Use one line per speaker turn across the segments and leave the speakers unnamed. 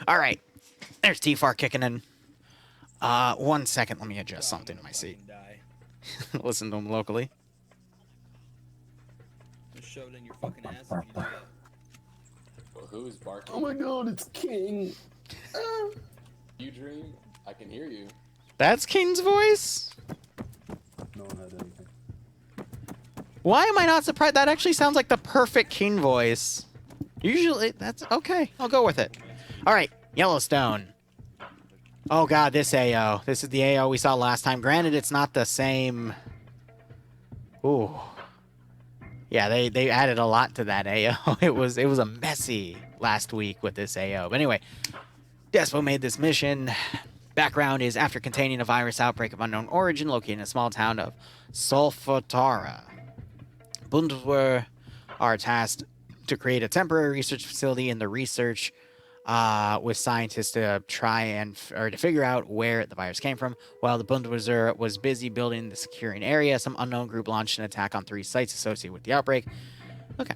All right. There's T-Far kicking in. 1 second. Let me adjust something in my seat. Listen to him locally.
Just shove it in your fucking ass if you do that.
Well, who is barking?
Oh my god, it's King.
You dream? I can hear you.
That's King's voice?
No one had anything.
Why am I not surprised? That actually sounds like the perfect King voice. Usually, that's okay. I'll go with it. All right, Yellowstone. Oh god, this AO. This is the AO we saw last time. Granted, it's not the same. Ooh. Yeah, they added a lot to that AO. It was a messy last week with this AO. But anyway, Despo made this mission. Background is after containing a virus outbreak of unknown origin located in a small town of Solfatara, Bundeswehr are tasked to create a temporary research facility in the research with scientists to try and to figure out where the virus came from. While the Bundeswehr was busy building the securing area, some unknown group launched an attack on 3 sites associated with the outbreak. Okay.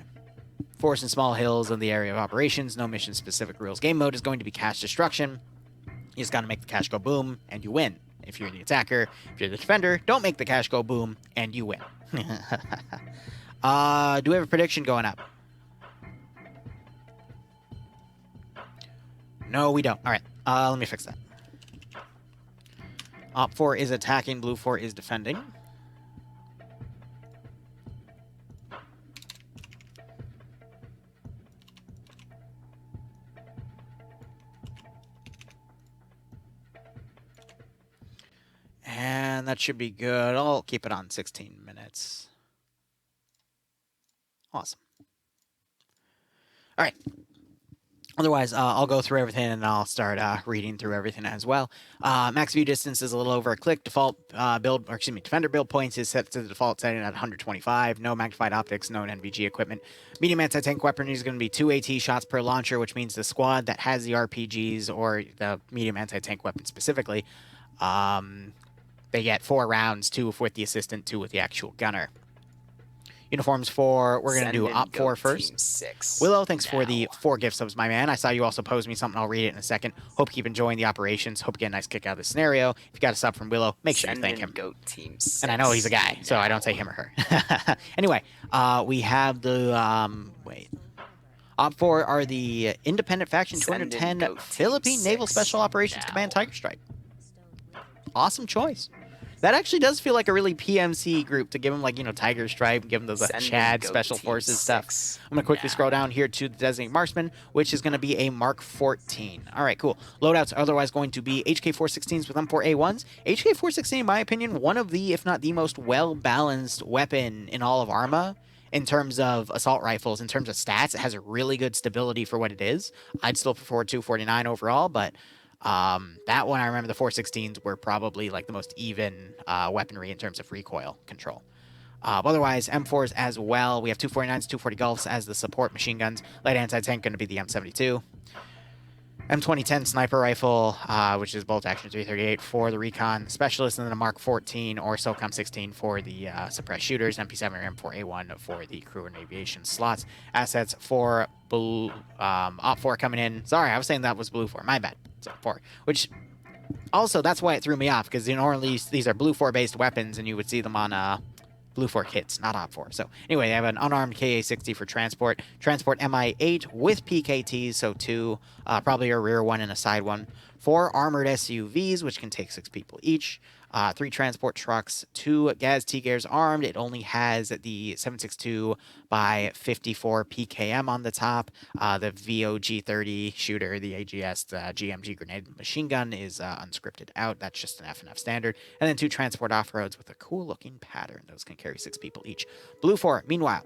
Force in small hills in the area of operations. No mission-specific rules. Game mode is going to be cache destruction. You just got to make the cache go boom, and you win. If you're the attacker, if you're the defender, don't make the cache go boom, and you win. Do we have a prediction going up? No, we don't. All right, let me fix that. Op 4 is attacking, Blue 4 is defending. And that should be good. I'll keep it on 16 minutes. Awesome. All right. Otherwise, I'll go through everything and I'll start reading through everything as well. Max view distance is a little over a click. Default defender build points is set to the default setting at 125. No magnified optics, no NVG equipment. Medium anti-tank weaponry is going to be 2 AT shots per launcher, which means the squad that has the RPGs or the medium anti-tank weapon specifically, they get 4 rounds, 2 with the assistant, 2 with the actual gunner. Uniforms for, we're going to do Op 4 first.
6
Willow, thanks
now.
for the 4 gift subs, my man. I saw you also posed me something. I'll read it in a second. Hope you keep enjoying the operations. Hope you get a nice kick out of the scenario. If you got a sub from Willow, make sure you thank him.
Goat team 6
And I know he's a guy, so I don't say him or her. Anyway, we have the, wait. Op 4 are the Independent Faction 210 Philippine Naval Special Operations Command Tiger Strike. Awesome choice. That actually does feel like a really PMC group to give them, like, you know, Tiger Stripe, give them those Chad Special Forces stuff. I'm going to quickly scroll down here to the Designated Marksman, which is going to be a Mark 14. All right, cool. Loadouts are otherwise going to be HK-416s with M4A1s. HK-416, in my opinion, one of the, if not the most well-balanced weapon in all of Arma. In terms of assault rifles, in terms of stats, it has a really good stability for what it is. I'd still prefer 249 overall, but that one, I remember the 416s were probably like the most even weaponry in terms of recoil control. Otherwise, M4s as well. We have 249s, 240 Gulfs as the support machine guns. Light anti-tank going to be the M72. M2010 sniper rifle, which is bolt action 338 for the recon specialist, and then a Mark 14 or SOCOM 16 for the suppressed shooters, MP7 or M4A1 for the crew and aviation slots. Assets for Blue, Op 4 coming in. Sorry, I was saying that was Blue 4. My bad. It's Op 4. Which, also, that's why it threw me off, because normally these are Blue 4 based weapons, and you would see them on Blue 4 kits, not Op 4. So anyway, they have an unarmed KA-60 for transport. Transport MI-8 with PKTs, so 2, probably a rear one and a side one. 4 armored SUVs, which can take 6 people each. 3 transport trucks, 2 Gaz Tigers armed. It only has the 7.62 by 54 PKM on the top. The VOG-30 shooter, the AGS, the GMG grenade machine gun is unscripted out. That's just an F&F standard. And then 2 transport off-roads with a cool-looking pattern. Those can carry 6 people each. Blue 4, meanwhile,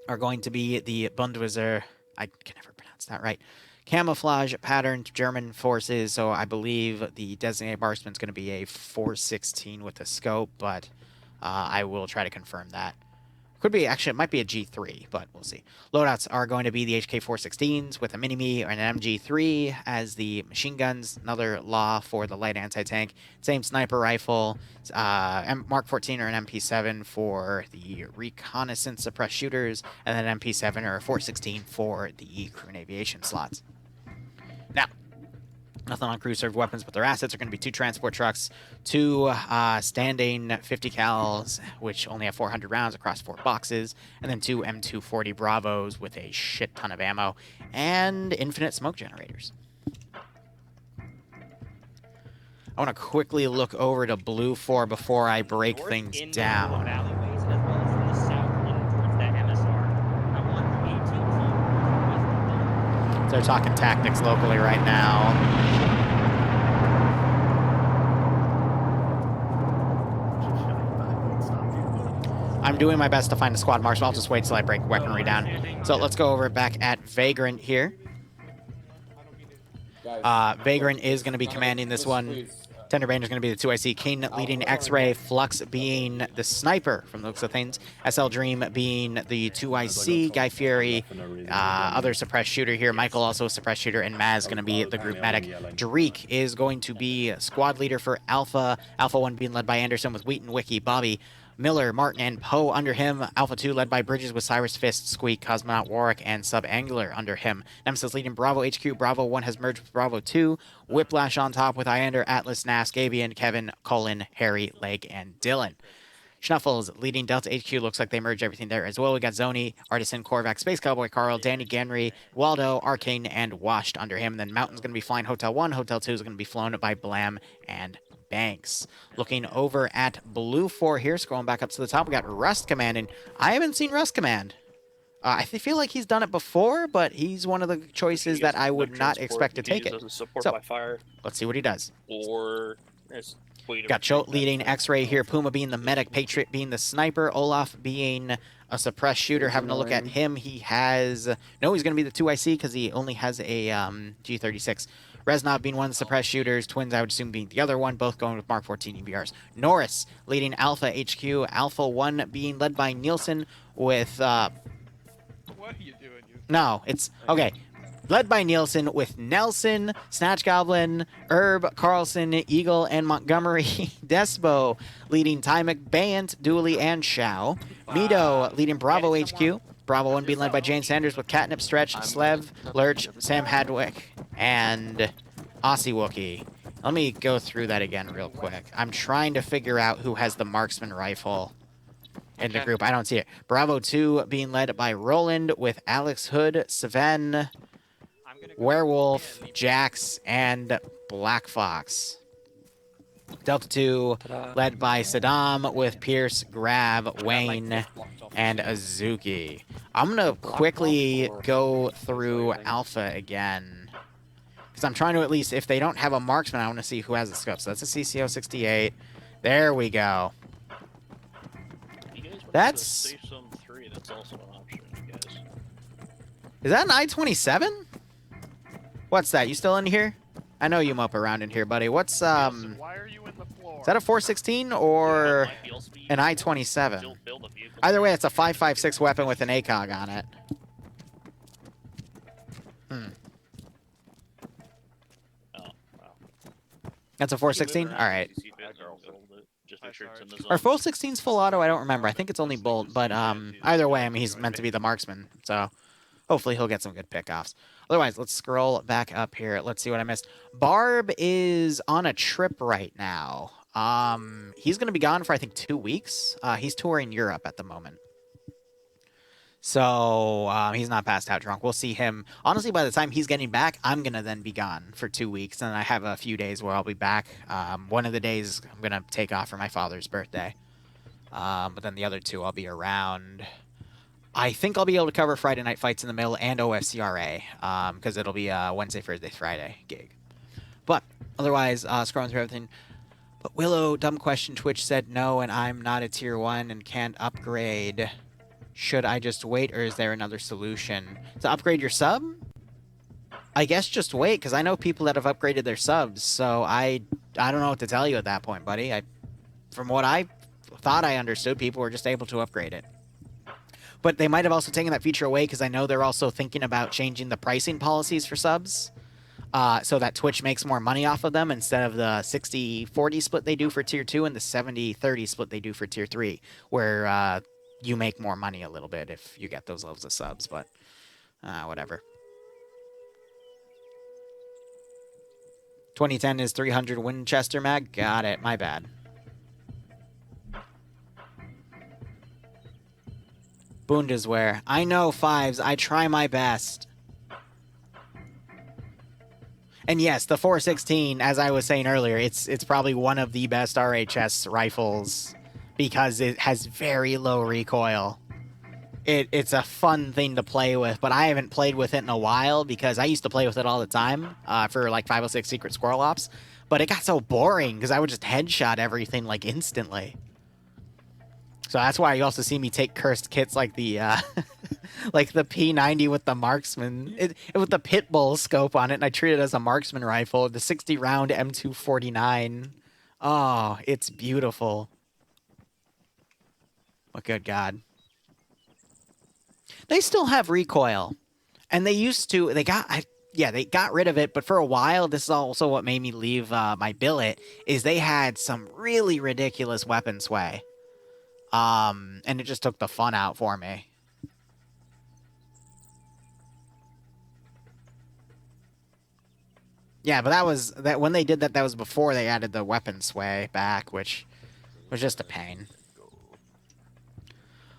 are going to be the Bundeswehr. I can never pronounce that right. Camouflage pattern German forces, so I believe the designated marksman is going to be a 416 with a scope, but I will try to confirm that. Could be, actually, it might be a G3, but we'll see. Loadouts are going to be the HK-416s with a Mini-Me or an MG3 as the machine guns. Another law for the light anti-tank. Same sniper rifle, Mark 14 or an MP7 for the reconnaissance suppressed shooters, and then MP7 or a 416 for the crew and aviation slots. Now, Nothing on crew served weapons, but their assets are going to be 2 transport trucks, 2 standing 50 cals, which only have 400 rounds across 4 boxes, and then 2 M240 Bravos with a shit ton of ammo, and infinite smoke generators. I want to quickly look over to Blue 4 before I break things down.
Alleyways, as well as from the south in towards that MSR. I want 18 feet.
So they're talking tactics locally right now. I'm doing my best to find a squad marshal. I'll just wait till I break weaponry down. So let's go over back at Vagrant here. Vagrant is going to be commanding this one. Tender Banner is going to be the 2IC. King leading X-Ray. Flux being the sniper from the looks of things. SL Dream being the 2IC. Guy Fury, other suppressed shooter here. Michael also a suppressed shooter. And Maz going to be the group medic. Dreek is going to be squad leader for Alpha. Alpha 1 being led by Anderson with Wheaton, Wiki, Bobby, Miller, Martin, and Poe under him. Alpha 2 led by Bridges with Cyrus, Fist, Squeak, Cosmonaut, Warwick, and Subangular under him. Nemesis leading Bravo HQ. Bravo 1 has merged with Bravo 2. Whiplash on top with Iander, Atlas, Nas, Gabian, Kevin, Colin, Harry, Leg, and Dylan. Schnuffles leading Delta HQ. Looks like they merged everything there as well. We got Zoni, Artisan, Korvac, Space Cowboy, Carl, Danny, Ganry, Waldo, Arcane, and Washed under him. And then Mountain's going to be flying Hotel 1. Hotel 2 is going to be flown by Blam and Banks. Looking over at Blue 4 here, scrolling back up to the top, we got Rust commanding. I haven't seen Rust command. I feel like he's done it before, but he's one of the choices that I would not expect to take it.
Support
So,
by fire,
let's see what he does.
or
Got Choate leading X-Ray here, Puma being the medic, Patriot being the sniper, Olaf being a suppressed shooter. Having a look at him, he has... No, he's going to be the 2IC because he only has a G36. Reznov being one of the suppressed shooters. Twins, I would assume, being the other one. Both going with Mark 14 EBRs. Norris leading Alpha HQ. Alpha 1 being led by Nielsen with...
What are you doing?
No, it's... Okay. Led by Nielsen with Nelson, Snatch Goblin, Herb, Carlson, Eagle, and Montgomery. Despo leading Ty McBant, Dooley, and Shao. Mito leading Bravo HQ. Bravo 1 being led by Jane Sanders with Catnip, Stretch, Slev, Lurch, Sam Hadwick, and Aussie Wookie. Let me go through that again real quick. I'm trying to figure out who has the marksman rifle in the group. I don't see it. Bravo 2 being led by Roland with Alex Hood, Sven, Werewolf, Jax, and Black Fox. Delta 2 led by Saddam with Pierce, Grab, Wayne, and Azuki. I'm going to quickly go through Alpha again, because I'm trying to at least, if they don't have a marksman, I want to see who has the scope. So that's a CCO 68. There we go. That's...
That's also an option, you guys.
Is that an I-27? What's that? You still in here? I know you mope around in here, buddy. What's,
Why are you in the floor?
Is that a 416 or an I-27? Either way, it's a 5.56 weapon with an ACOG on it. That's a 416? All right. Are 416s full auto? I don't remember. I think it's only bolt, but either way, I mean, he's meant to be the marksman, so hopefully he'll get some good pickoffs. Otherwise, let's scroll back up here. Let's see what I missed. Barb is on a trip right now. He's going to be gone for, I think, 2 weeks. He's touring Europe at the moment. So he's not passed out drunk. We'll see him. Honestly, by the time he's getting back, I'm going to then be gone for 2 weeks. And I have a few days where I'll be back. One of the days I'm going to take off for my father's birthday. But then the other 2 I'll be around. I think I'll be able to cover Friday Night Fights in the Mill and OFCRA, because it'll be a Wednesday, Thursday, Friday gig. But otherwise, scrolling through everything. But Willow, dumb question, Twitch said no, and I'm not a tier 1 and can't upgrade. Should I just wait, or is there another solution? To upgrade your sub? I guess just wait, because I know people that have upgraded their subs, so I don't know what to tell you at that point, buddy. From what I thought I understood, people were just able to upgrade it. But they might have also taken that feature away, because I know they're also thinking about changing the pricing policies for subs, so that Twitch makes more money off of them instead of the 60-40 split they do for Tier 2 and the 70-30 split they do for Tier 3, where you make more money a little bit if you get those levels of subs, but whatever. 2010 is 300 Winchester mag. Got it. My bad. Bundeswehr. I know, Fives. I try my best. And yes, the 416, as I was saying earlier, it's probably one of the best RHS rifles because it has very low recoil. It's a fun thing to play with, but I haven't played with it in a while because I used to play with it all the time for like 506 Secret Squirrel Ops, but it got so boring because I would just headshot everything like instantly. So that's why you also see me take cursed kits like the like the P90 with the marksman, with the pit bull scope on it, and I treat it as a marksman rifle. The 60 round M249. Oh, it's beautiful. But good God. They still have recoil, and they used to. They got rid of it, but for a while, this is also what made me leave my billet. Is they had some really ridiculous weapon sway. And it just took the fun out for me. Yeah, but that was when they did that. That was before they added the weapon sway back, which was just a pain.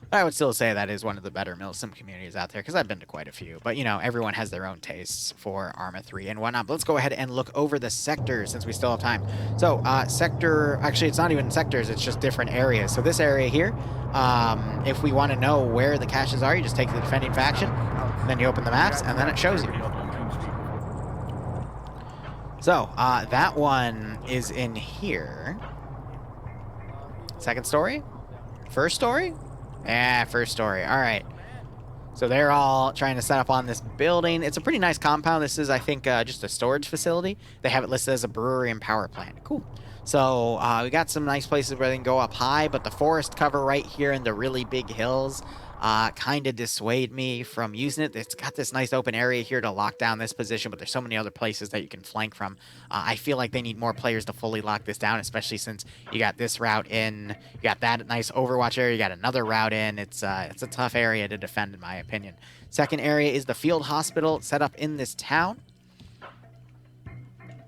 But I would still say that is one of the better Milsim communities out there because I've been to quite a few. But, you know, everyone has their own tastes for Arma 3 and whatnot. But let's go ahead and look over the sectors since we still have time. So, sector... Actually, it's not even sectors. It's just different areas. So this area here, if we want to know where the caches are, you just take the defending faction, then you open the maps, and then it shows you. So, that one is in here. Second story? First story? Yeah, first story. All right. So they're all trying to set up on this building. It's a pretty nice compound. This is, I think, just a storage facility. They have it listed as a brewery and power plant. Cool. So we got some nice places where they can go up high, but the forest cover right here and the really big hills kind of dissuade me from using it. It's got this nice open area here to lock down this position, but there's so many other places that you can flank from. I feel like they need more players to fully lock this down, especially since you got this route in, you got that nice overwatch area, you got another route in. It's a tough area to defend, in my opinion. Second area is the field hospital set up in this town,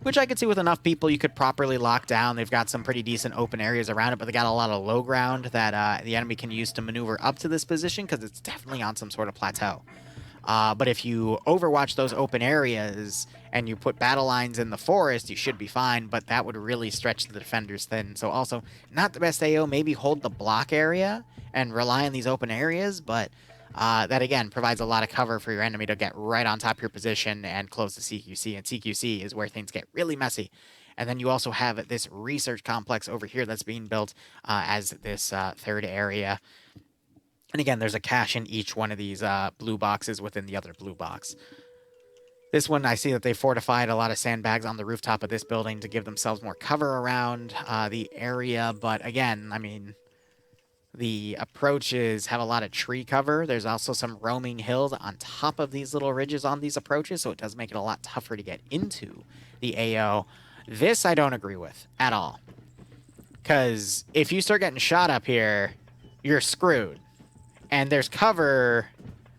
which I could see with enough people you could properly lock down. They've got some pretty decent open areas around it, but they got a lot of low ground that the enemy can use to maneuver up to this position because it's definitely on some sort of plateau. But if you overwatch those open areas and you put battle lines in the forest, you should be fine, but that would really stretch the defenders thin. So also, not the best AO. Maybe hold the block area and rely on these open areas, but that, again, provides a lot of cover for your enemy to get right on top of your position and close the CQC. And CQC is where things get really messy. And then you also have this research complex over here that's being built as this third area. And again, there's a cache in each one of these blue boxes within the other blue box. This one, I see that they fortified a lot of sandbags on the rooftop of this building to give themselves more cover around the area. But again, I mean, the approaches have a lot of tree cover. There's also some roaming hills on top of these little ridges on these approaches, so it does make it a lot tougher to get into the AO. This I don't agree with at all. Because if you start getting shot up here, you're screwed. And there's cover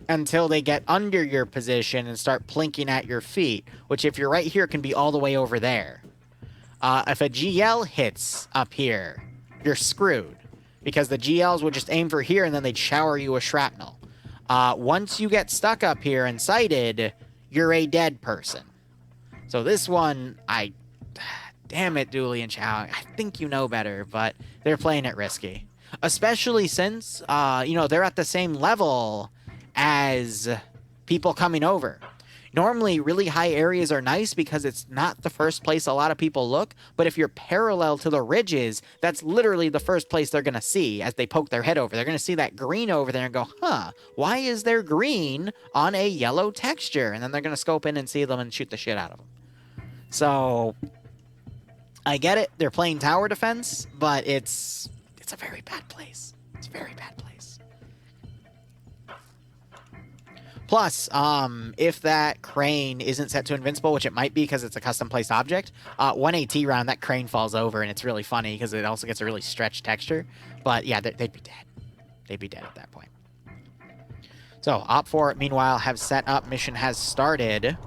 until they get under your position and start plinking at your feet, which if you're right here can be all the way over there. If a GL hits up here, you're screwed. Because the GLs would just aim for here and then they'd shower you with shrapnel. Once you get stuck up here and sighted, you're a dead person. So this one, damn it, Dooley and Chow, I think you know better, but they're playing it risky. Especially since, you know, they're at the same level as people coming over. Normally, really high areas are nice because it's not the first place a lot of people look, but if you're parallel to the ridges, that's literally the first place they're going to see as they poke their head over. They're going to see that green over there and go, huh, why is there green on a yellow texture? And then they're going to scope in and see them and shoot the shit out of them. So, I get it. They're playing tower defense, but it's a very bad place. It's a very bad place. Plus, if that crane isn't set to invincible, which it might be because it's a custom-placed object, 1 AT round, that crane falls over, and it's really funny because it also gets a really stretched texture. But yeah, they'd be dead. They'd be dead at that point. So, Op4, meanwhile, have set up. Mission has started.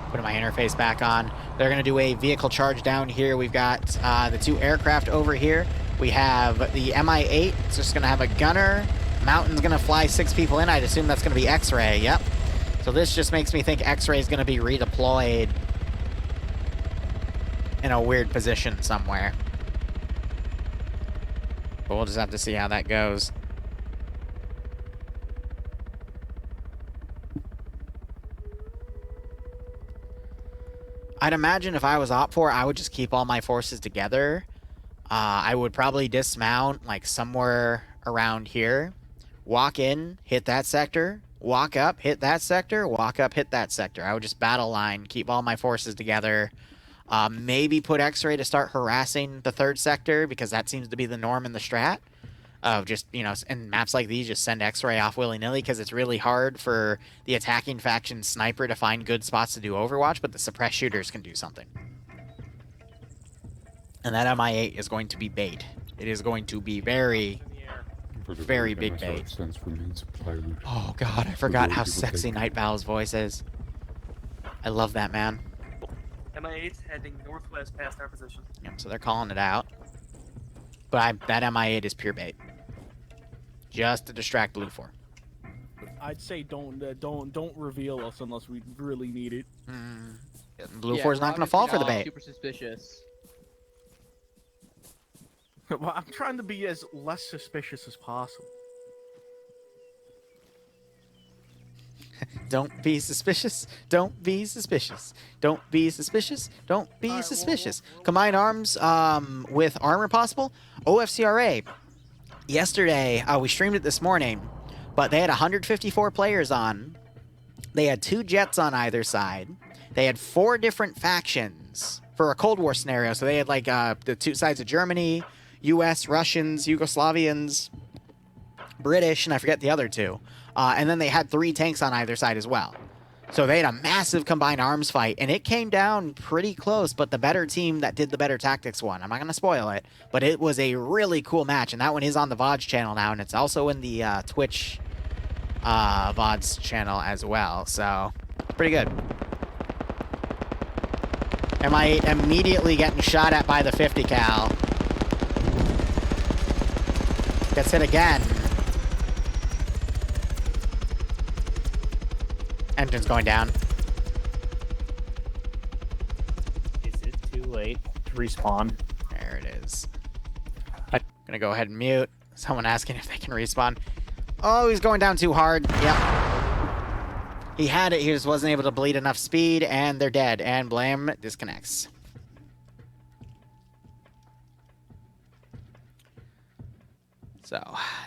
Putting my interface back on. They're going to do a vehicle charge down here. We've got the 2 aircraft over here. We have the Mi-8. It's just going to have a gunner. Mountain's going to fly 6 people in. I'd assume that's going to be X-Ray. Yep. So this just makes me think X-Ray is going to be redeployed in a weird position somewhere. But we'll just have to see how that goes. I'd imagine if I was Op4, I would just keep all my forces together. I would probably dismount like somewhere around here. Walk in, hit that sector. Walk up, hit that sector. Walk up, hit that sector. I would just battle line, keep all my forces together. Maybe put X-Ray to start harassing the 3rd sector, because that seems to be the norm in the strat. Of just, you know, in maps like these, just send X-Ray off willy-nilly, because it's really hard for the attacking faction sniper to find good spots to do Overwatch, but the suppressed shooters can do something. And that Mi-8 is going to be bait. It is going to be very, very big bait. Oh god, I forgot how sexy Night Val's voice is. I love that, man.
Mi-8's heading northwest past our position.
Yep, so they're calling it out. But that Mi-8 is pure bait. Just to distract Blue 4.
I'd say don't reveal us unless we really need it.
Blue 4 is not going to fall for the bait.
Super suspicious.
Well, I'm trying to be as less suspicious as possible.
Don't be suspicious. Don't be suspicious. Don't be suspicious. Don't be suspicious. Combined arms with armor possible. OFCRA. Yesterday, we streamed it this morning, but they had 154 players on. They had 2 jets on either side. They had 4 different factions for a Cold War scenario. So they had like the 2 sides of Germany, US, Russians, Yugoslavians, British, and I forget the other 2. And then they had 3 tanks on either side as well. So they had a massive combined arms fight, and it came down pretty close, but the better team that did the better tactics won. I'm not going to spoil it, but it was a really cool match, and that one is on the VODs channel now, and it's also in the Twitch VODs channel as well, so pretty good. Mi-8 immediately getting shot at by the 50 cal. Gets hit again. Engine's going down.
Is it too late to respawn?
There it is. I'm gonna go ahead and mute. Someone asking if they can respawn. Oh, he's going down too hard. Yep. He had it, he just wasn't able to bleed enough speed, and they're dead. And Blam disconnects. So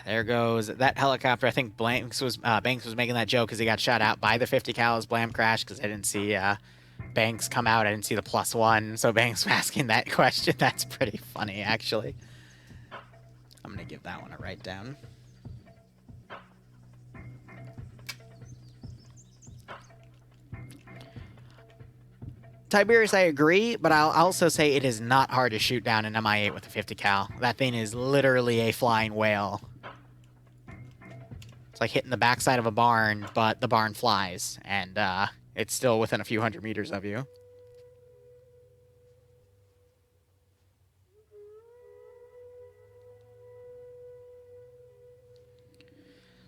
there goes that helicopter. I think Banks was making that joke because he got shot out by the 50 cal as Blam crashed, because I didn't see Banks come out. I didn't see the +1. So Banks was asking that question. That's pretty funny, actually. I'm going to give that one a write down. Tiberius, I agree, but I'll also say it is not hard to shoot down an Mi-8 with a 50 cal. That thing is literally a flying whale. It's like hitting the backside of a barn, but the barn flies, and it's still within a few hundred meters of you.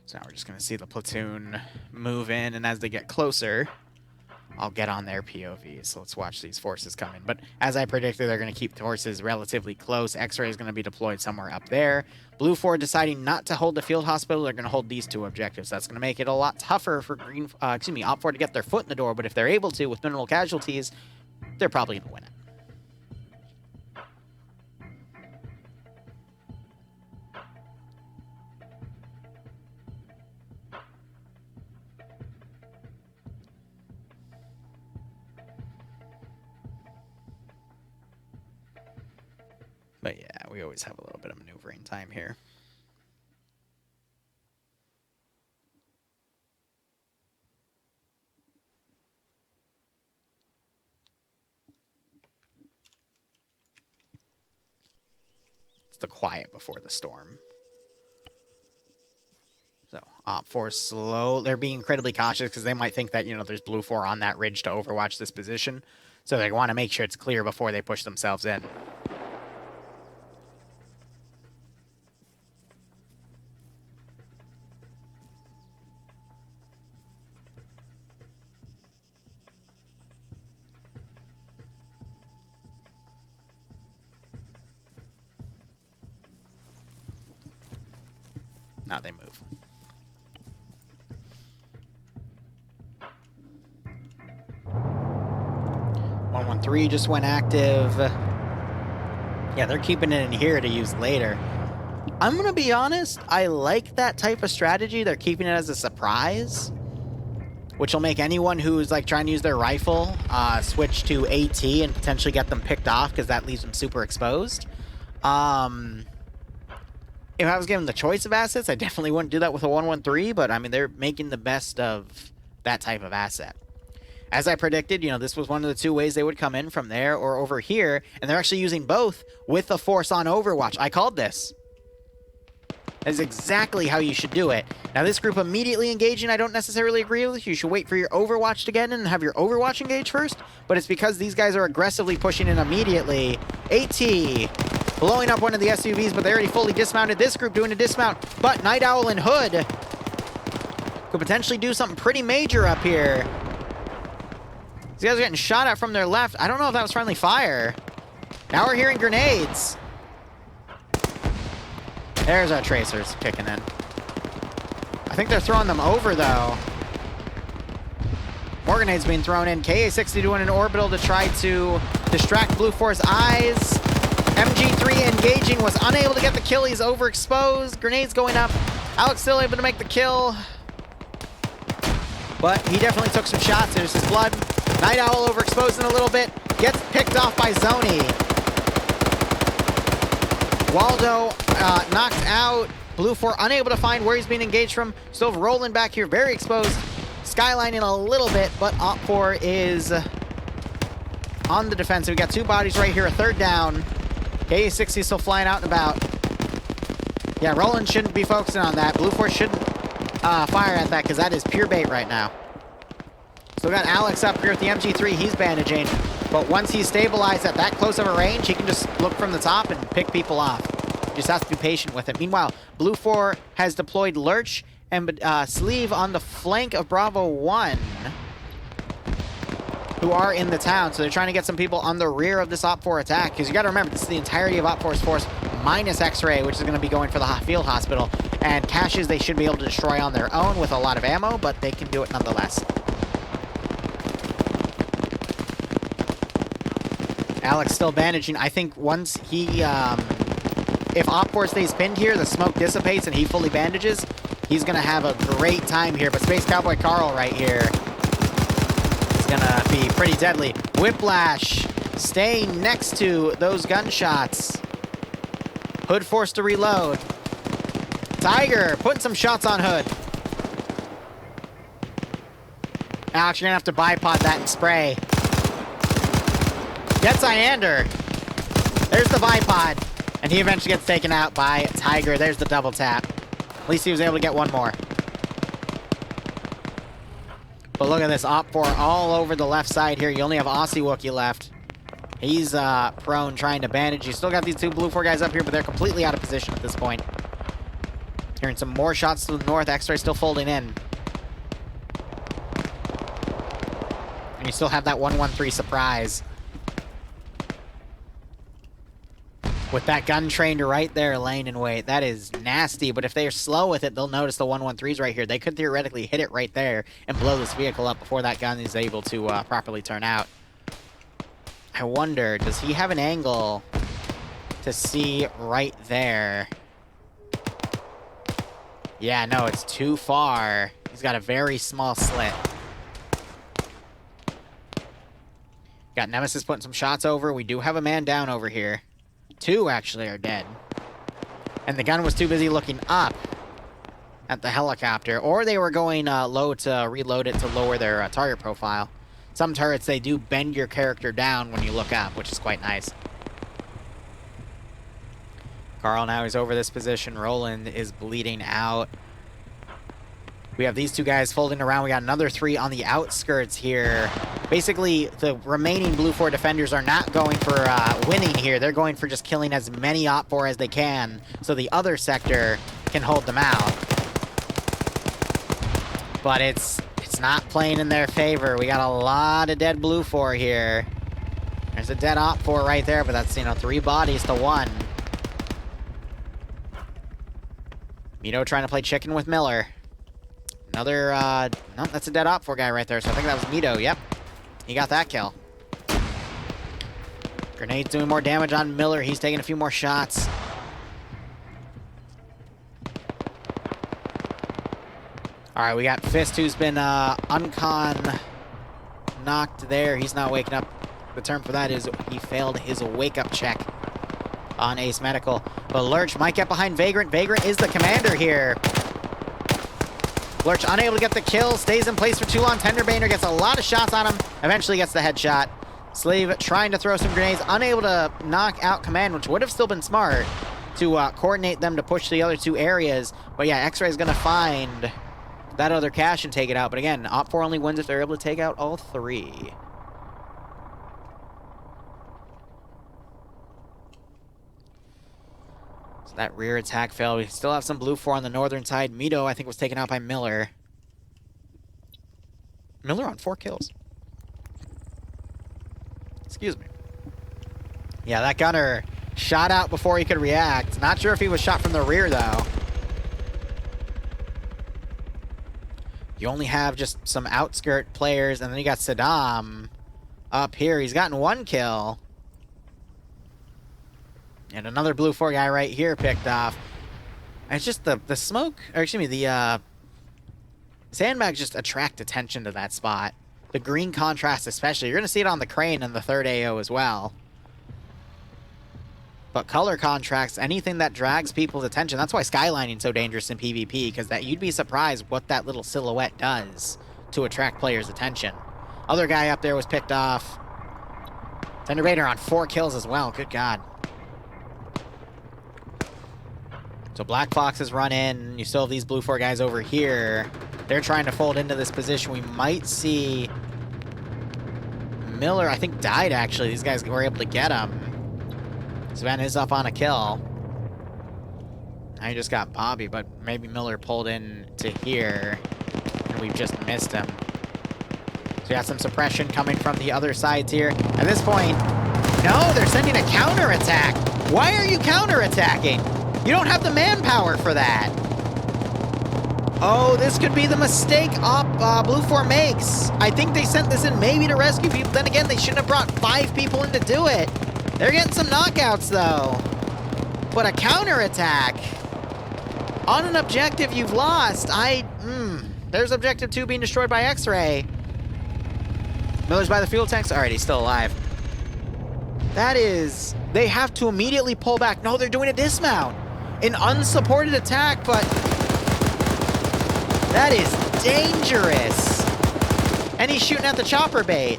So now we're just going to see the platoon move in, and as they get closer, I'll get on their POV. So let's watch these forces come in. But as I predicted, they're going to keep the forces relatively close. X-Ray is going to be deployed somewhere up there. Blue 4 deciding not to hold the field hospital. They're going to hold these 2 objectives. That's going to make it a lot tougher for Op 4 to get their foot in the door. But if they're able to, with minimal casualties, they're probably going to win it. But yeah, we always have a little bit of maneuvering time here. It's the quiet before the storm. So Op 4 slow. They're being incredibly cautious because they might think that, there's Blue 4 on that ridge to overwatch this position. So they want to make sure it's clear before they push themselves in. Now they move. "113" just went active. Yeah, they're keeping it in here to use later. I'm going to be honest, I like that type of strategy. They're keeping it as a surprise, which will make anyone who's like trying to use their rifle switch to AT and potentially get them picked off because that leaves them super exposed. If I was given the choice of assets, I definitely wouldn't do that with a 113, but I mean, they're making the best of that type of asset. As I predicted, this was one of the two ways they would come in, from there or over here, and they're actually using both with the force on Overwatch. I called this. That is exactly how you should do it. Now, this group immediately engaging, I don't necessarily agree with. You should wait for your Overwatch to get in and have your Overwatch engage first, but it's because these guys are aggressively pushing in immediately. AT blowing up one of the SUVs, but they already fully dismounted. This group doing a dismount, but Night Owl and Hood could potentially do something pretty major up here. These guys are getting shot at from their left. I don't know if that was friendly fire. Now we're hearing grenades. There's our tracers kicking in. I think they're throwing them over, though. More grenades being thrown in. KA-60 doing an orbital to try to distract Blue 4's eyes. MG3 engaging, was unable to get the kill. He's overexposed. Grenades going up. Alex still able to make the kill, but he definitely took some shots. There's his blood. Night Owl overexposed in a little bit. Gets picked off by Zoni. Waldo knocked out. Blue 4 unable to find where he's being engaged from. Still rolling back here, very exposed. Skyline in a little bit, but Op 4 is on the defensive. We got two bodies right here, a third down. KA-60 still flying out and about. Yeah, Roland shouldn't be focusing on that. Blue 4 shouldn't fire at that because that is pure bait right now. So we got Alex up here with the MG3. He's bandaging. But once he's stabilized at that close of a range, he can just look from the top and pick people off. Just has to be patient with it. Meanwhile, Blue 4 has deployed Lurch and Sleeve on the flank of Bravo 1, who are in the town. So they're trying to get some people on the rear of this Op 4 attack. Because you got to remember, this is the entirety of Op 4's force minus X-Ray, which is going to be going for the field hospital. And caches they should be able to destroy on their own with a lot of ammo, but they can do it nonetheless. Alex still bandaging. I think once he, if Op 4 stays pinned here, the smoke dissipates and he fully bandages, he's going to have a great time here. But Space Cowboy Carl right here is going to be pretty deadly. Whiplash staying next to those gunshots. Hood forced to reload. Tiger putting some shots on Hood. Alex, you're going to have to bipod that and spray. Gets Iander. There's the bipod. And he eventually gets taken out by Tiger. There's the double tap. At least he was able to get one more. But look at this. Op 4 all over the left side here. You only have Aussie Wookie left. He's prone, trying to bandage. You still got these two Blue 4 guys up here, but they're completely out of position at this point. Hearing some more shots to the north. X-Ray still folding in. And you still have that 113 surprise. With that gun trained right there, laying in wait. That is nasty, but if they're slow with it, they'll notice the 113s right here. They could theoretically hit it right there and blow this vehicle up before that gun is able to properly turn out. I wonder, does he have an angle to see right there? Yeah, no, it's too far. He's got a very small slit. Got Nemesis putting some shots over. We do have a man down over here. Two, actually, are dead. And the gun was too busy looking up at the helicopter. Or they were going low to reload it to lower their target profile. Some turrets, they do bend your character down when you look up, which is quite nice. Carl now is over this position. Roland is bleeding out. We have these two guys folding around. We got another 3 on the outskirts here. Basically, the remaining Blue 4 defenders are not going for winning here. They're going for just killing as many Op 4 as they can so the other sector can hold them out. But it's not playing in their favor. We got a lot of dead Blue 4 here. There's a dead Op 4 right there, but that's, 3 bodies to 1. Mito trying to play chicken with Miller. Another, no, that's a dead Op 4 guy right there, so I think that was Mito, yep. He got that kill. Grenade's doing more damage on Miller. He's taking a few more shots. Alright, we got Fist, who's been, uncon knocked there. He's not waking up. The term for that is he failed his wake-up check on Ace Medical. But Lurch might get behind Vagrant. Vagrant is the commander here. Lurch unable to get the kill, stays in place for too long. Tenderbaner gets a lot of shots on him, eventually gets the headshot. Sleeve trying to throw some grenades, unable to knock out Command, which would have still been smart to coordinate them to push the other 2 areas. But yeah, X-Ray is going to find that other cache and take it out. But again, Op 4 only wins if they're able to take out all 3. So that rear attack failed. We still have some Blue 4 on the northern side. Mito, I think, was taken out by Miller. Miller on 4 kills. Excuse me. Yeah, that gunner shot out before he could react. Not sure if he was shot from the rear, though. You only have just some outskirt players, and then you got Saddam up here. He's gotten 1 kill. And another Blue 4 guy right here picked off. And it's just the smoke, or excuse me, the sandbags just attract attention to that spot. The green contrast especially. You're going to see it on the crane in the 3rd AO as well. But color contrasts, anything that drags people's attention. That's why skylining's so dangerous in PvP, because that you'd be surprised what that little silhouette does to attract players' attention. Other guy up there was picked off. Tenderbaner on 4 kills as well. Good God. So Black Fox has run in. You still have these Blue 4 guys over here. They're trying to fold into this position. We might see Miller, I think, died, actually. These guys were able to get him. Sven is up on a kill. Now you just got Bobby, but maybe Miller pulled in to here, and we've just missed him. So you got some suppression coming from the other sides here. At this point, no, they're sending a counterattack. Why are you counterattacking? You don't have the manpower for that. Oh, this could be the mistake Blue 4 makes. I think they sent this in maybe to rescue people. Then again, they shouldn't have brought 5 people in to do it. They're getting some knockouts, though. But a counterattack on an objective you've lost. There's objective 2 being destroyed by X-Ray. Miller's by the fuel tanks. All right, he's still alive. That is... They have to immediately pull back. No, they're doing a dismount. An unsupported attack, but... That is dangerous. And he's shooting at the chopper bait.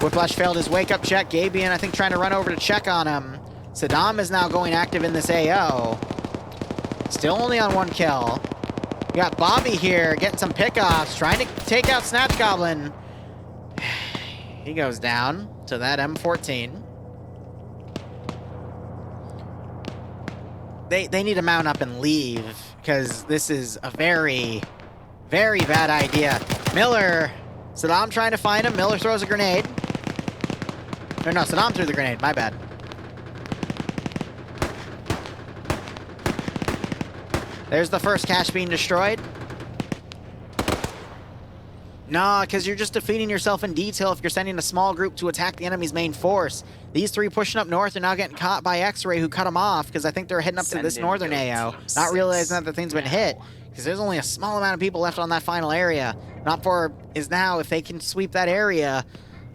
Whiplash failed his wake-up check. Gabian, I think, trying to run over to check on him. Saddam is now going active in this AO. Still only on 1 kill. We got Bobby here getting some pickoffs, trying to take out Snatch Goblin. He goes down to that M14. They need to mount up and leave, because this is a very, very bad idea. Miller, Saddam trying to find him. Miller throws a grenade. Or no, Saddam threw the grenade, my bad. There's the first cache being destroyed. Nah, because you're just defeating yourself in detail if you're sending a small group to attack the enemy's main force. These 3 pushing up north are now getting caught by X-Ray, who cut them off, because I think they're heading up to this northern AO, not realizing that the thing's been hit, because there's only a small amount of people left on that final area. Not 4 is now, if they can sweep that area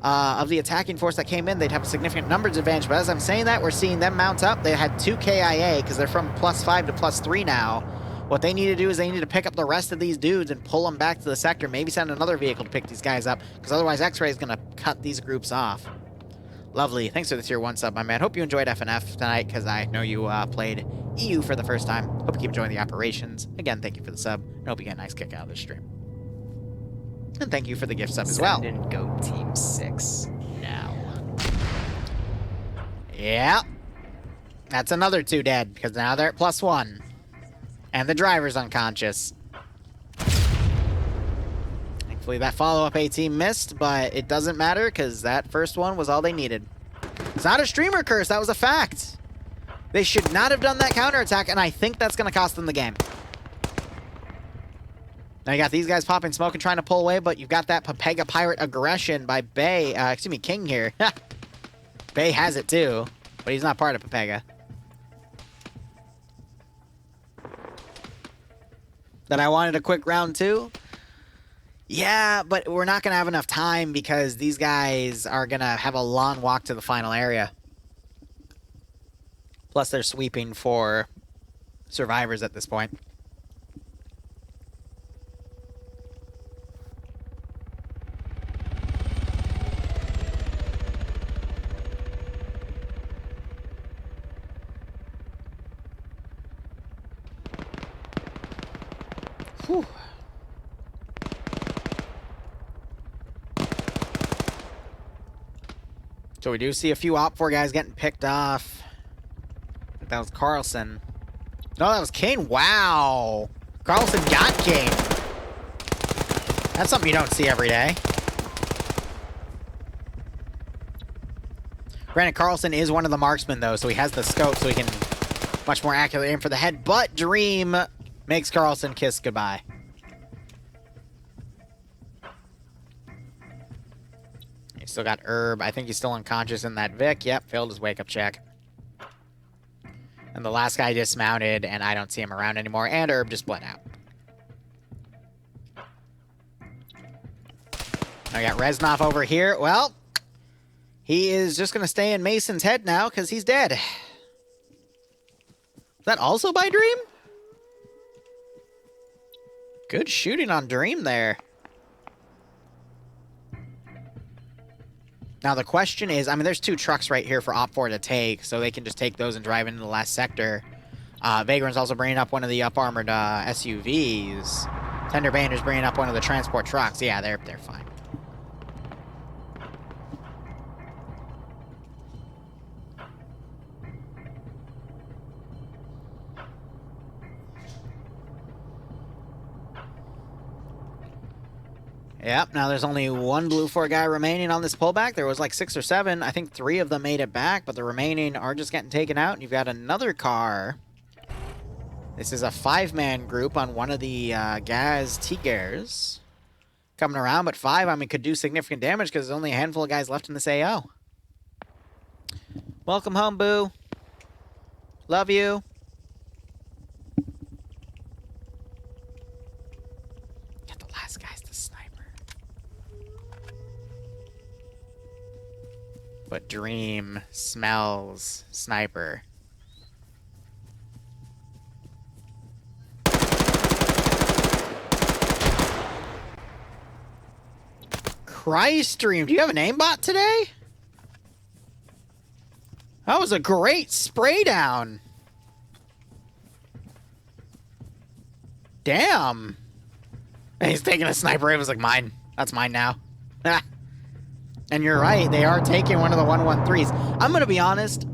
of the attacking force that came in, they'd have a significant numbers advantage. But as I'm saying that, we're seeing them mount up. They had 2 KIA, because they're from +5 to +3 now. What they need to do is they need to pick up the rest of these dudes and pull them back to the sector. Maybe send another vehicle to pick these guys up, because otherwise X-Ray is going to cut these groups off. Lovely. Thanks for the tier 1 sub, my man. Hope you enjoyed FNF tonight, because I know you played EU for the first time. Hope you keep enjoying the operations. Again, thank you for the sub. I hope you get a nice kick out of this stream. And thank you for the gift sub as well.
Send in Goat Team 6 now.
Yeah. That's another 2 dead, because now they're at +1. And the driver's unconscious. Thankfully, that follow-up A team missed, but it doesn't matter, because that first one was all they needed. It's not a streamer curse, that was a fact. They should not have done that counterattack, and I think that's going to cost them the game. Now you got these guys popping smoke and trying to pull away, but you've got that Papega Pirate aggression by King here. Bay has it too, but he's not part of Papega. Then I wanted a quick round 2. Yeah, but we're not going to have enough time because these guys are going to have a long walk to the final area. Plus, they're sweeping for survivors at this point. Whew. So we do see a few Op4 guys getting picked off. That was Carlson. No, that was Kane. Wow. Carlson got Kane. That's something you don't see every day. Granted, Carlson is one of the marksmen, though, so he has the scope, so he can much more accurately aim for the head. But Dream makes Carlson kiss goodbye. You still got Herb. I think he's still unconscious in that Vic. Yep, failed his wake-up check. And the last guy dismounted, and I don't see him around anymore. And Herb just bled out. Now we got Reznov over here. Well, he is just going to stay in Mason's head now because he's dead. Is that also by Dream? Good shooting on Dream there. Now the question is, I mean, there's 2 trucks right here for Op4 to take, so they can just take those and drive into the last sector. Vagrant's also bringing up one of the up-armored SUVs. Tender Bander's bringing up one of the transport trucks. Yeah, they're fine. Yep, now there's only 1 Blue 4 guy remaining on this pullback. There was like 6 or 7. I think 3 of them made it back, but the remaining are just getting taken out. And you've got another car. This is a 5-man group on one of the Gaz Tigers. Coming around, but 5, I mean, could do significant damage because there's only a handful of guys left in this AO. Welcome home, Boo. Love you. But Dream smells sniper. Christ, Dream, do you have an aimbot today? That was a great spray down. Damn. And he's taking a sniper. It was like, mine. That's mine now. And you're right, they are taking one of the 113s. I'm going to be honest,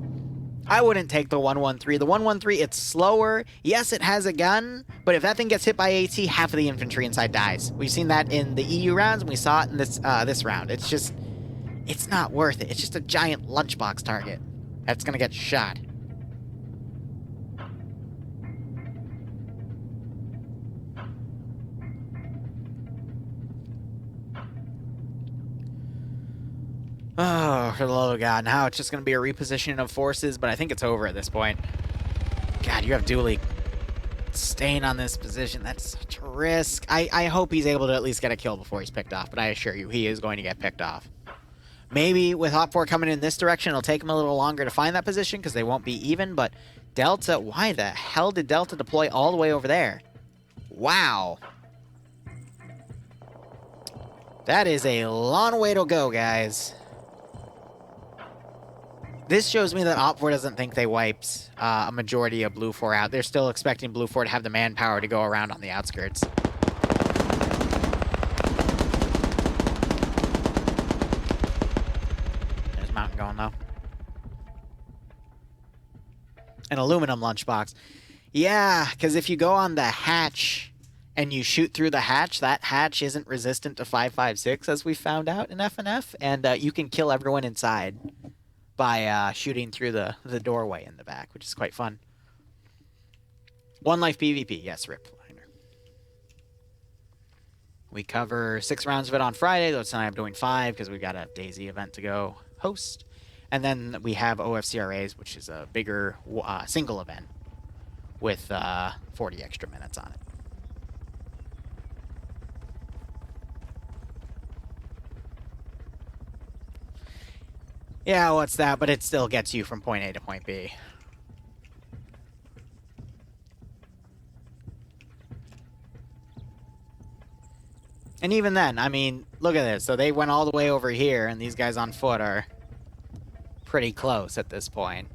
I wouldn't take the 113. The 113, it's slower. Yes, it has a gun, but if that thing gets hit by AT, half of the infantry inside dies. We've seen that in the EU rounds, and we saw it in this this round. It's just, it's not worth it. It's just a giant lunchbox target that's going to get shot. Oh, for the love of God. Now it's just going to be a repositioning of forces, but I think it's over at this point. God, you have Dooley staying on this position. That's such a risk. I hope he's able to at least get a kill before he's picked off, but I assure you, he is going to get picked off. Maybe with Op4 coming in this direction, it'll take him a little longer to find that position because they won't be even, but Delta, why the hell did Delta deploy all the way over there? Wow. That is a long way to go, guys. This shows me that Op 4 doesn't think they wiped a majority of Blue 4 out. They're still expecting Blue 4 to have the manpower to go around on the outskirts. There's Mountain going, though. An aluminum lunchbox. Yeah, because if you go on the hatch and you shoot through the hatch, that hatch isn't resistant to 5.56, as we found out in FNF, and you can kill everyone inside by shooting through the doorway in the back, which is quite fun. 1 life PvP. Yes, rip. We cover 6 rounds of it on Friday, though tonight I'm doing 5 because we've got a Daisy event to go host. And then we have OFCRAs, which is a bigger single event with 40 extra minutes on it. Yeah, what's that? But it still gets you from point A to point B. And even then, I mean, look at this. So they went all the way over here, and these guys on foot are pretty close at this point.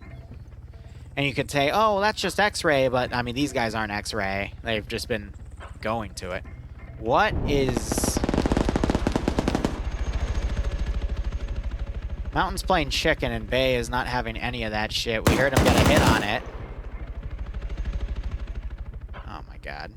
And you could say, oh, that's just X-ray, but, I mean, these guys aren't X-ray. They've just been going to it. What is... Mountain's playing chicken, and Bay is not having any of that shit. We heard him get a hit on it. Oh, my God.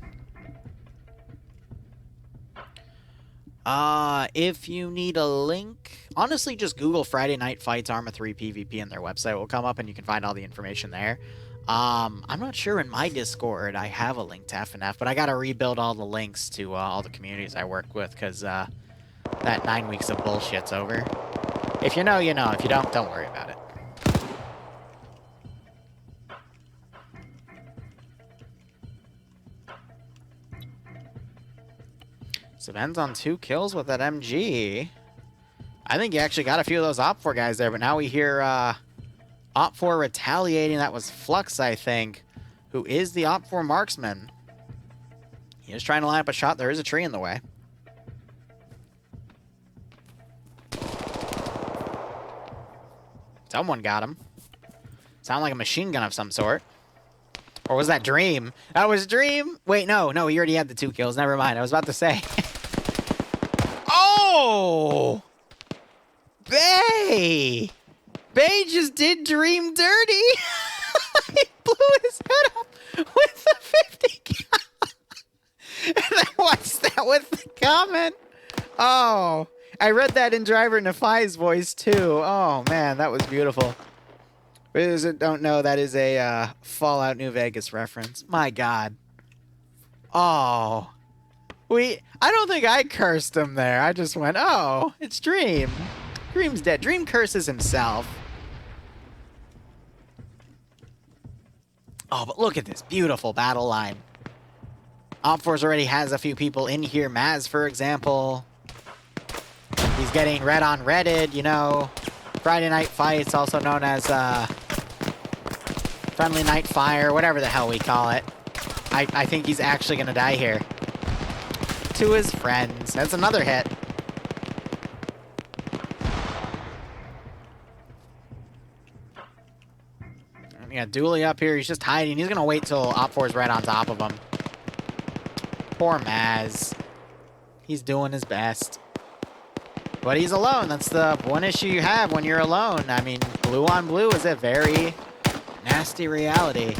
If you need a link, honestly, just Google Friday Night Fights Arma 3 PvP and their website will come up and you can find all the information there. I'm not sure in my Discord I have a link to FNF, but I gotta rebuild all the links to all the communities I work with because that 9 weeks of bullshit's over. If you know, you know. If you don't worry about it. Savens on 2 kills with that MG. I think he actually got a few of those Op 4 guys there, but now we hear Op 4 retaliating. That was Flux, I think, who is the Op 4 marksman. He is trying to line up a shot. There is a tree in the way. Someone got him. Sound like a machine gun of some sort. Or was that Dream? That was Dream? Wait, no, he already had the 2 kills. Never mind. I was about to say. Oh! Bay! Bay just did Dream dirty! He blew his head up with the 50 cal. And then what's that with the comment? Oh, I read that in Driver Nafai's voice too. Oh man, that was beautiful. For those that don't know, that is a Fallout New Vegas reference. My God. Oh. I don't think I cursed him there. I just went, oh, it's Dream. Dream's dead. Dream curses himself. Oh, but look at this beautiful battle line. Op 4's already has a few people in here. Maz, for example. He's getting red on redded, you know. Friday Night Fights, also known as Friendly Night Fire, whatever the hell we call it. I think he's actually going to die here. To his friends. That's another hit. And we got Dooley up here. He's just hiding. He's going to wait till Op 4's right on top of him. Poor Maz. He's doing his best. But he's alone. That's the one issue you have when you're alone. I mean, blue on blue is a very nasty reality.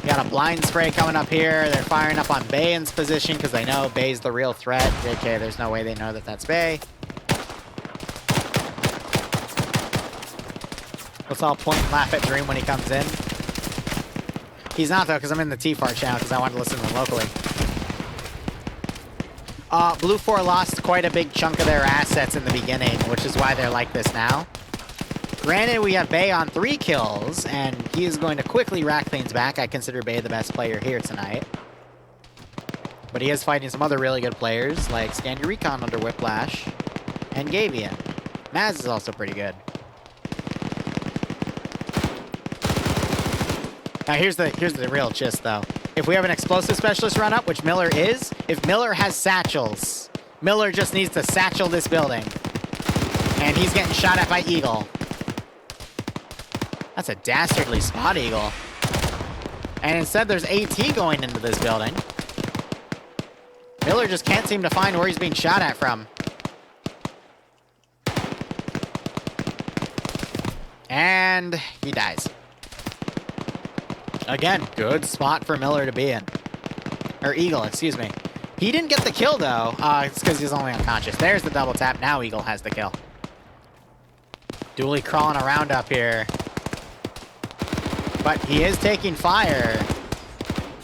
We got a blind spray coming up here. They're firing up on Bayan's position because they know Bay's the real threat. Okay, there's no way they know that that's Bay. Let's all point and laugh at Dream when he comes in. He's not, though, because I'm in the T-Fart channel because I wanted to listen to them locally. Blue 4 lost quite a big chunk of their assets in the beginning, which is why they're like this now. Granted, we have Bay on 3 kills, and he is going to quickly rack things back. I consider Bay the best player here tonight. But he is fighting some other really good players, like Scan Your Recon under Whiplash, and Gavian. Maz is also pretty good. Now here's the real gist, though. If we have an explosive specialist run up, which Miller is, if Miller has satchels, Miller just needs to satchel this building. And he's getting shot at by Eagle. That's a dastardly spot eagle. And instead there's AT going into this building. Miller just can't seem to find where he's being shot at from. And he dies. Again, good spot for Miller to be in. Or Eagle, excuse me. He didn't get the kill, though. It's because he's only unconscious. There's the double tap. Now Eagle has the kill. Dooley crawling around up here. But he is taking fire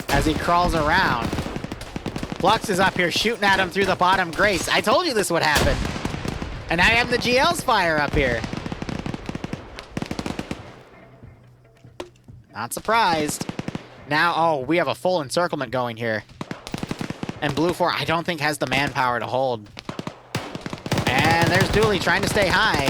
as he crawls around. Flux is up here shooting at him through the bottom grace. I told you this would happen. And I have the GL's fire up here. Not surprised. Now, oh, we have a full encirclement going here. And Blue 4, I don't think, has the manpower to hold. And there's Dooley trying to stay high.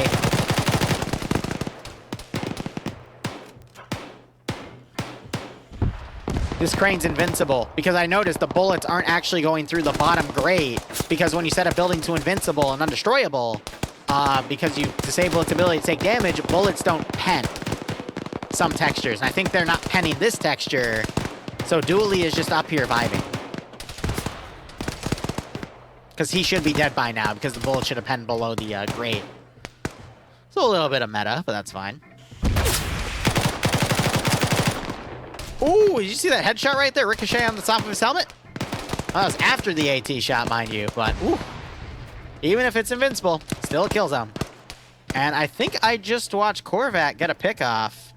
This crane's invincible, because I noticed the bullets aren't actually going through the bottom grate, because when you set a building to invincible and undestroyable, because you disable its ability to take damage, bullets don't pen some textures. And I think they're not penning this texture, so Dooley is just up here vibing. Because he should be dead by now, because the bullet should have penned below the grate. So a little bit of meta, but that's fine. Ooh, did you see that headshot right there? Ricochet on the top of his helmet? That was after the AT shot, mind you, but ooh. Even if it's invincible, still a kill zone. And I think I just watched Korvac get a pick off.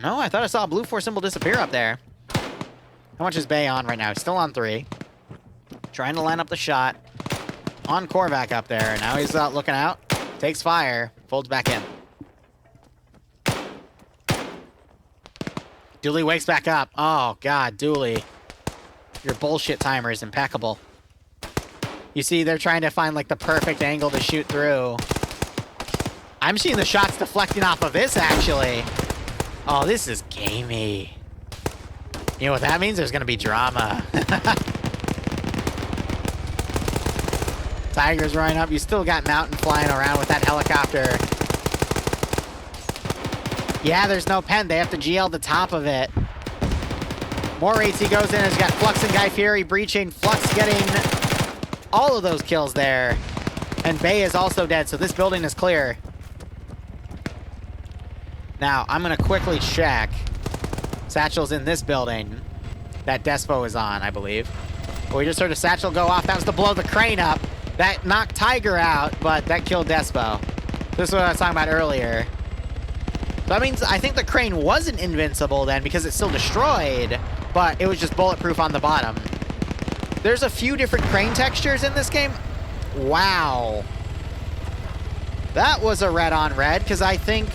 No, I thought I saw a Blue 4 symbol disappear up there. How much is Bay on right now? He's still on 3. Trying to line up the shot on Korvac up there. Now he's looking out. Takes fire. Folds back in. Dooley wakes back up. Oh, God, Dooley. Your bullshit timer is impeccable. You see, they're trying to find, like, the perfect angle to shoot through. I'm seeing the shots deflecting off of this, actually. Oh, this is gamey. You know what that means? There's going to be drama. Tiger's running up. You still got Mountain flying around with that helicopter. Yeah, there's no pen. They have to GL the top of it. More AT goes in. It's got Flux and Guy Fieri breaching. Flux getting all of those kills there. And Bay is also dead, so this building is clear. Now, I'm going to quickly check. Satchel's in this building that Despo is on, I believe. But we just heard a Satchel go off. That was to blow the crane up. That knocked Tiger out, but that killed Despo. This is what I was talking about earlier. So that means I think the crane wasn't invincible then because it's still destroyed, but it was just bulletproof on the bottom. There's a few different crane textures in this game. Wow. That was a red on red, because I think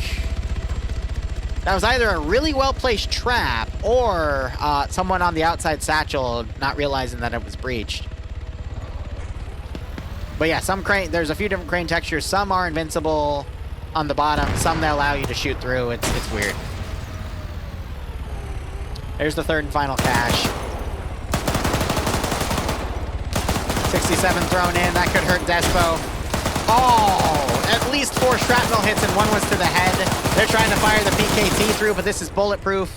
that was either a really well-placed trap or someone on the outside Satchel not realizing that it was breached. But yeah, there's a few different crane textures. Some are invincible on the bottom, some that allow you to shoot through. It's weird. There's the third and final cache. 67 thrown in, that could hurt Despo. Oh, at least 4 shrapnel hits and 1 was to the head. They're trying to fire the PKT through, but this is bulletproof.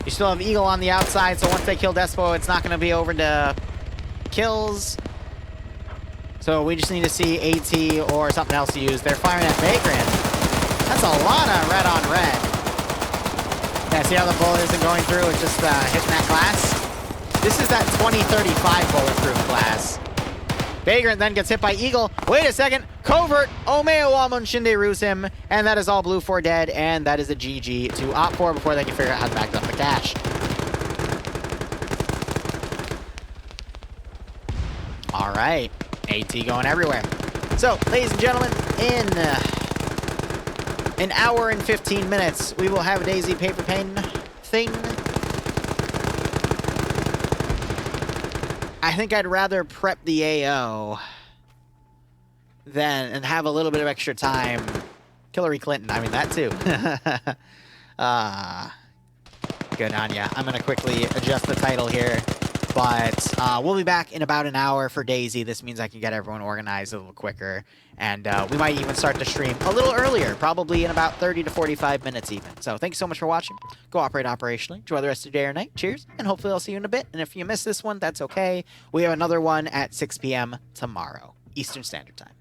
You still have Eagle on the outside, so once they kill Despo, it's not going to be over to kills. So we just need to see AT or something else to use. They're firing at Vagrant. That's a lot of red on red. Yeah, see how the bullet isn't going through? It's just hitting that glass. This is that 2035 bulletproof glass. Vagrant then gets hit by Eagle. Wait a second. Covert. Omeo Walmon Shinde roos him. And that is all Blue 4 dead. And that is a GG to Op4 before they can figure out how to back up the cache. All right. AT going everywhere. So, ladies and gentlemen, in an hour and 15 minutes, we will have a Daisy Paper Pen thing. I think I'd rather prep the AO and have a little bit of extra time. Hillary Clinton, I mean, that too. Good on ya. I'm going to quickly adjust the title here. But we'll be back in about an hour for Daisy. This means I can get everyone organized a little quicker. And we might even start the stream a little earlier, probably in about 30 to 45 minutes even. So thank you so much for watching. Go operate operationally. Enjoy the rest of your day or night. Cheers. And hopefully I'll see you in a bit. And if you missed this one, that's okay. We have another one at 6 p.m. tomorrow, Eastern Standard Time.